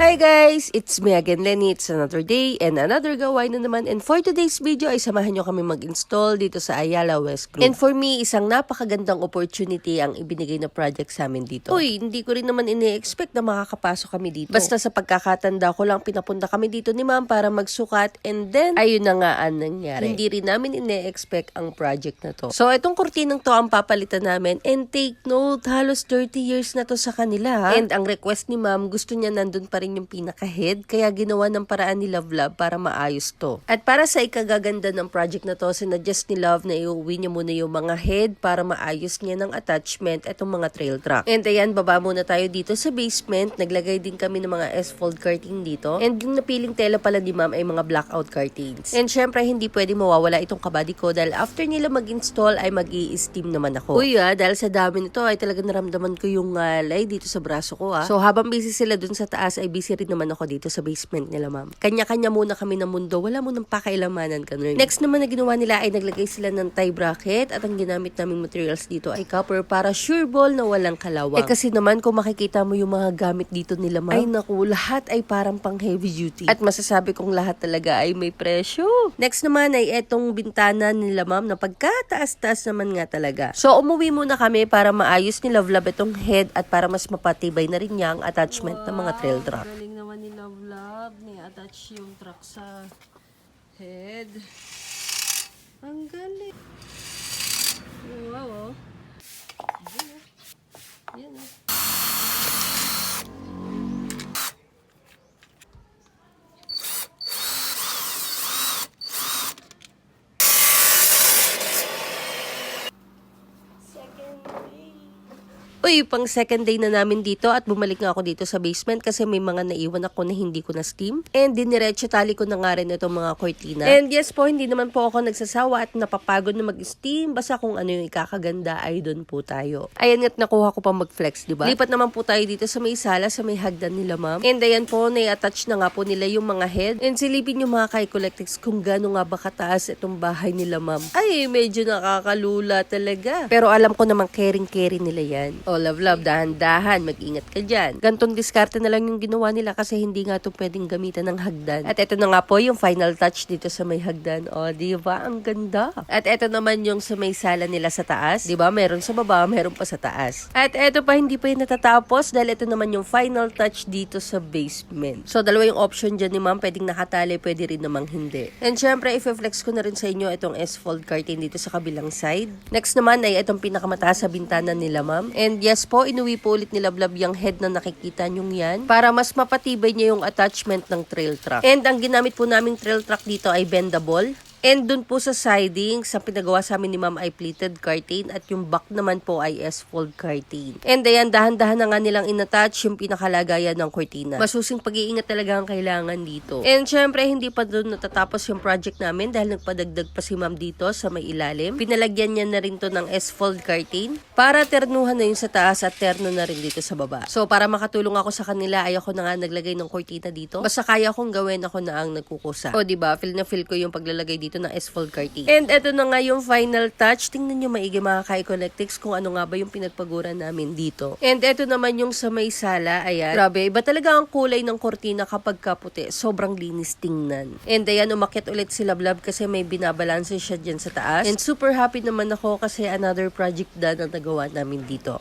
Hi guys! It's me again, Lenny. It's another day and another gawain na naman. And for today's video ay samahan nyo kami mag-install dito sa Ayala West Group. And for me, isang napakagandang opportunity ang ibinigay na project sa amin dito. Uy, hindi ko rin naman ini-expect na makakapasok kami dito. Basta sa pagkakatanda ko lang, pinapunta kami dito ni ma'am para magsukat. And then, ayun na nga ang nangyari. Hindi rin namin ini-expect ang project na to. So, itong kurtinang to ang papalitan namin. And take note, halos 30 years na to sa kanila. And ang request ni ma'am, gusto niya nandun pa rin yung pinaka-head, kaya ginawa ng paraan ni Love para maayos to. At para sa ikagaganda ng project na to, sinadjust ni Love na iuwi niya muna yung mga head para maayos niya ng attachment itong mga trail truck. And ayan, baba muna tayo dito sa basement. Naglagay din kami ng mga S-fold curtain dito. And yung napiling tela pala ni ma'am ay mga blackout curtains. And syempre, hindi pwede mawawala itong kabady ko dahil after nila mag-install ay mag-i-steam naman ako. Uy dahil sa dami nito ay talaga naramdaman ko yung ngalay dito sa braso ko So habang busy sila dun sa taas ay busy rin naman ako dito sa basement nila ma'am. Kanya-kanya muna kami ng mundo. Wala mo nang pakialamanan ka nun. Next naman na ginawa nila ay naglagay sila ng tie bracket at ang ginamit naming materials dito ay copper para sure ball na walang kalawang. Kasi naman kung makikita mo yung mga gamit dito nila ma'am, ay naku, lahat ay parang pang heavy duty. At masasabi kong lahat talaga ay may presyo. Next naman ay etong bintana nila ma'am na pagkataas-taas naman nga talaga. So umuwi muna kami para maayos ni Love itong head at para mas mapatibay na rin niya ang attachment ng mga trail truck. Galing naman ni Love ni-attach yung truck sa head. Ang galing. Wow, Yan Uy, pang second day na namin dito at bumalik nga ako dito sa basement kasi may mga naiwan ako na hindi ko na steam. And diniretso tali ko na nga rin itong mga cortina. And yes po, hindi naman po ako nagsasawa at napapagod na mag-steam. Basta kung ano yung ikakaganda ay doon po tayo. Ayan nga't nakuha ko pa mag-flex, diba? Lipat naman po tayo dito sa may sala, sa may hagdan nila ma'am. And ayan po, nai-attach na nga po nila yung mga head. And silipin yung mga Kai-Collectics kung gano'n nga ba kataas itong bahay nila ma'am. Ay, medyo nakakalula talaga. Pero alam ko namang caring-caring nila yan. Love, dahan-dahan, mag-ingat ka dyan. Gantong diskarte na lang yung ginawa nila kasi hindi nga ito pwedeng gamitan ng hagdan. At ito na nga po yung final touch dito sa may hagdan. Diba? Ang ganda. At ito naman yung sa may sala nila sa taas. Diba? Meron sa baba, meron pa sa taas. At ito pa, hindi pa yung natatapos dahil ito naman yung final touch dito sa basement. So, dalawa yung option dyan ni ma'am. Pwedeng nakatali, pwede rin namang hindi. And syempre, i-flex ko na rin sa inyo itong S-fold curtain dito sa kabilang side. Next naman ay itong pinakamataas sa bintana nila ma'am. And yes po, inuwi po ulit ni Love yung head na nakikita nyong yan para mas mapatibay niya yung attachment ng trail truck. And ang ginamit po naming trail truck dito ay bendable. And dun po sa siding, sa pinagawa sa amin ni ma'am ay pleated curtain at yung back naman po ay S-fold curtain. And ayan, dahan-dahan na nga nilang inattach yung pinakalagayan ng kurtina. Masusing pag-iingat talaga ang kailangan dito. And syempre, hindi pa dun natatapos yung project namin dahil nagpadagdag pa si ma'am dito sa may ilalim. Pinalagyan niya na rin to ng S-fold curtain para ternuhan na yung sa taas at terno na rin dito sa baba. So, para makatulong ako sa kanila, ay ako na nga naglagay ng kurtina dito. Basta kaya kong gawin, ako na ang nagkukusa. Diba? Feel na feel ko yung paglalagay dito ng S-fold curtain. And eto na nga yung final touch. Tingnan nyo maigi mga Kai-Collectics kung ano nga ba yung pinagpaguran namin dito. And eto naman yung sa may sala. Ayan. Grabe, iba talaga ang kulay ng kortina kapag kaputi. Sobrang linis tingnan. And ayan, umakyat ulit si Love kasi may binabalanse siya dyan sa taas. And super happy naman ako kasi another project na nagawa namin dito.